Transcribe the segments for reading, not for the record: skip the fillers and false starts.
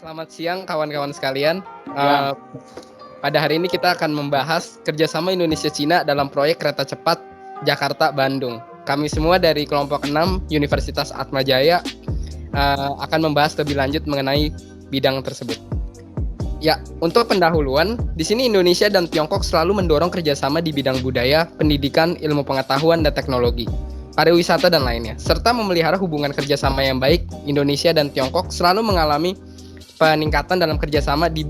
Selamat siang kawan-kawan sekalian. Ya, Eee, pada hari ini kita akan membahas kerjasama Indonesia-Cina dalam proyek kereta cepat Jakarta-Bandung. Kami semua dari kelompok 6 Universitas Atmajaya akan membahas lebih lanjut mengenai bidang tersebut. Ya, untuk pendahuluan, di sini Indonesia dan Tiongkok selalu mendorong kerjasama di bidang budaya, pendidikan, ilmu pengetahuan, dan teknologi, pariwisata, dan lainnya. Serta memelihara hubungan kerjasama yang baik, Indonesia dan Tiongkok selalu mengalami peningkatan dalam kerjasama di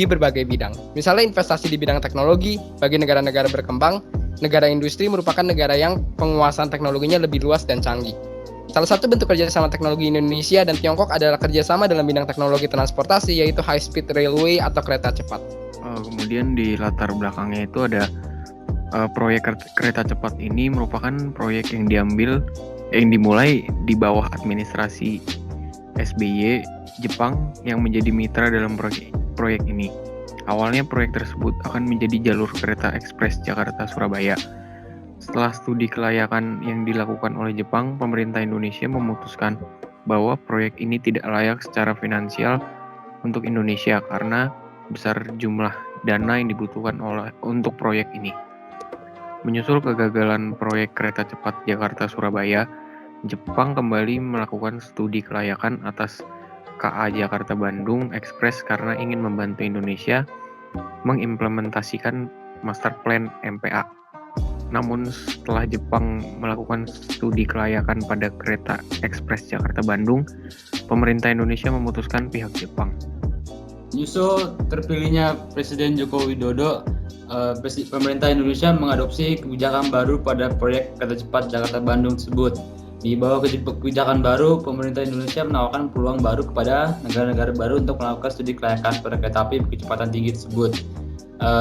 berbagai bidang. Misalnya investasi di bidang teknologi bagi negara-negara berkembang, negara industri merupakan negara yang penguasaan teknologinya lebih luas dan canggih. Salah satu bentuk kerjasama teknologi Indonesia dan Tiongkok adalah kerjasama dalam bidang teknologi transportasi, yaitu high speed railway atau kereta cepat. Kemudian di latar belakangnya itu ada proyek kereta cepat ini merupakan proyek yang dimulai di bawah administrasi SBY Jepang yang menjadi mitra dalam proyek ini. Awalnya proyek tersebut akan menjadi jalur kereta ekspres Jakarta-Surabaya. Setelah studi kelayakan yang dilakukan oleh Jepang, pemerintah Indonesia memutuskan bahwa proyek ini tidak layak secara finansial untuk Indonesia karena besar jumlah dana yang dibutuhkan untuk proyek ini. Menyusul kegagalan proyek kereta cepat Jakarta-Surabaya, Jepang kembali melakukan studi kelayakan atas KA Jakarta-Bandung Express karena ingin membantu Indonesia mengimplementasikan Master Plan MPA. Namun setelah Jepang melakukan studi kelayakan pada kereta ekspres Jakarta-Bandung, pemerintah Indonesia memutuskan pihak Jepang. nyusul terpilihnya Presiden Joko Widodo, pemerintah Indonesia mengadopsi kebijakan baru pada proyek kereta cepat Jakarta-Bandung tersebut. Di bawah kebijakan baru, pemerintah Indonesia menawarkan peluang baru kepada negara-negara baru untuk melakukan studi kelayakan pada kereta api berkecepatan tinggi tersebut.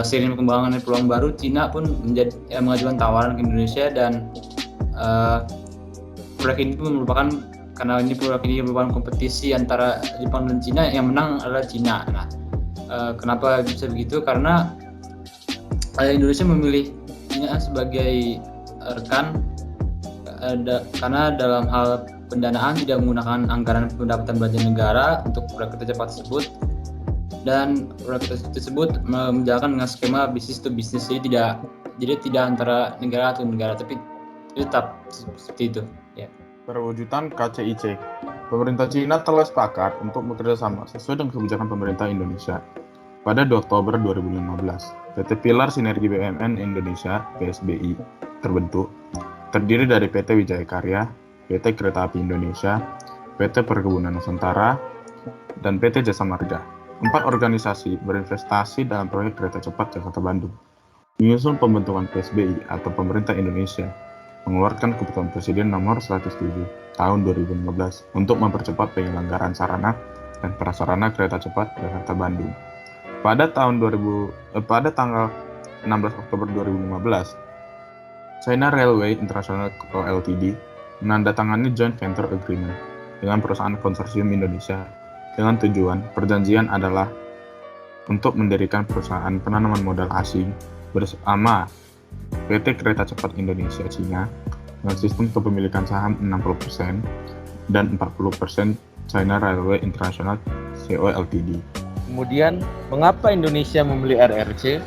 Seiring perkembangan peluang baru, Cina pun mengajukan tawaran ke Indonesia dan proyek ini pun merupakan kompetisi antara Jepang dan Cina. Yang menang adalah Cina. Nah, kenapa bisa begitu? Karena Indonesia memilih Cina sebagai rekan karena dalam hal pendanaan tidak menggunakan anggaran pendapatan belanja negara untuk proyek kereta cepat tersebut. Dan proyek tersebut menjalankan dengan skema bisnis to bisnis, jadi tidak antara negara atau negara, tapi tetap seperti itu. Ya. Perwujudan KCIC, pemerintah Cina telah sepakat untuk bekerja sama sesuai dengan kebijakan pemerintah Indonesia. Pada 2 Oktober 2015, PT Pilar Sinergi BUMN Indonesia (PSBI) terbentuk, terdiri dari PT Wijaya Karya, PT Kereta Api Indonesia, PT Perkebunan Nusantara, dan PT Jasa Marga. 4 organisasi berinvestasi dalam proyek kereta cepat Jakarta-Bandung. Menyusul pembentukan PSBI atau Pemerintah Indonesia mengeluarkan Keputusan Presiden Nomor 107 Tahun 2015 untuk mempercepat penyelenggaraan sarana dan prasarana kereta cepat Jakarta-Bandung. Pada tanggal 16 Oktober 2015, China Railway International Co. Ltd. menandatangani Joint Venture Agreement dengan perusahaan konsorsium Indonesia dengan tujuan perjanjian adalah untuk mendirikan perusahaan penanaman modal asing bersama PT Kereta Cepat Indonesia Cina dengan sistem kepemilikan saham 60% dan 40% China Railway International Co. Ltd. Kemudian, mengapa Indonesia membeli RRC?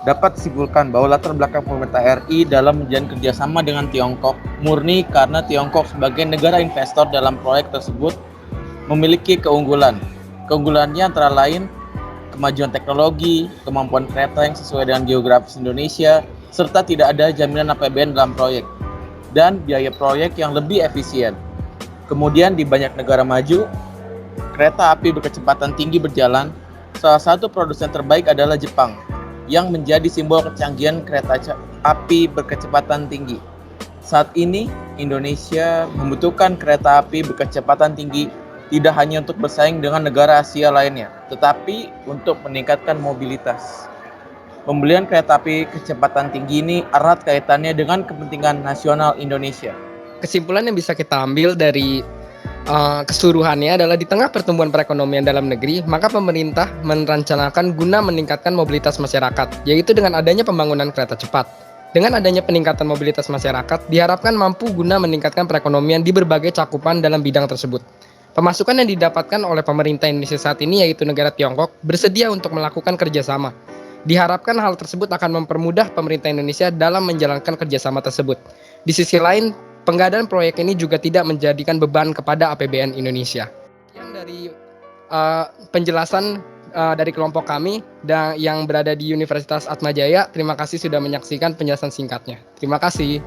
Dapat disimpulkan bahwa latar belakang pemerintah RI dalam menjalin kerjasama dengan Tiongkok murni karena Tiongkok sebagai negara investor dalam proyek tersebut memiliki keunggulan. Keunggulannya antara lain kemajuan teknologi, kemampuan kereta yang sesuai dengan geografis Indonesia, serta tidak ada jaminan APBN dalam proyek, dan biaya proyek yang lebih efisien. Kemudian di banyak negara maju, kereta api berkecepatan tinggi berjalan. Salah satu produsen terbaik adalah Jepang, yang menjadi simbol kecanggihan kereta api berkecepatan tinggi. Saat ini, Indonesia membutuhkan kereta api berkecepatan tinggi tidak hanya untuk bersaing dengan negara Asia lainnya, tetapi untuk meningkatkan mobilitas. Pembelian kereta api kecepatan tinggi ini erat kaitannya dengan kepentingan nasional Indonesia. Kesimpulan yang bisa kita ambil dari keseluruhannya adalah di tengah pertumbuhan perekonomian dalam negeri, maka pemerintah merencanakan guna meningkatkan mobilitas masyarakat, yaitu dengan adanya pembangunan kereta cepat. Dengan adanya peningkatan mobilitas masyarakat, diharapkan mampu guna meningkatkan perekonomian di berbagai cakupan dalam bidang tersebut. Pemasukan yang didapatkan oleh pemerintah Indonesia saat ini, yaitu negara Tiongkok, bersedia untuk melakukan kerjasama. Diharapkan hal tersebut akan mempermudah pemerintah Indonesia dalam menjalankan kerjasama tersebut. Di sisi lain, pengadaan proyek ini juga tidak menjadikan beban kepada APBN Indonesia. Yang dari penjelasan dari kelompok kami yang berada di Universitas Atmajaya, terima kasih sudah menyaksikan penjelasan singkatnya. Terima kasih.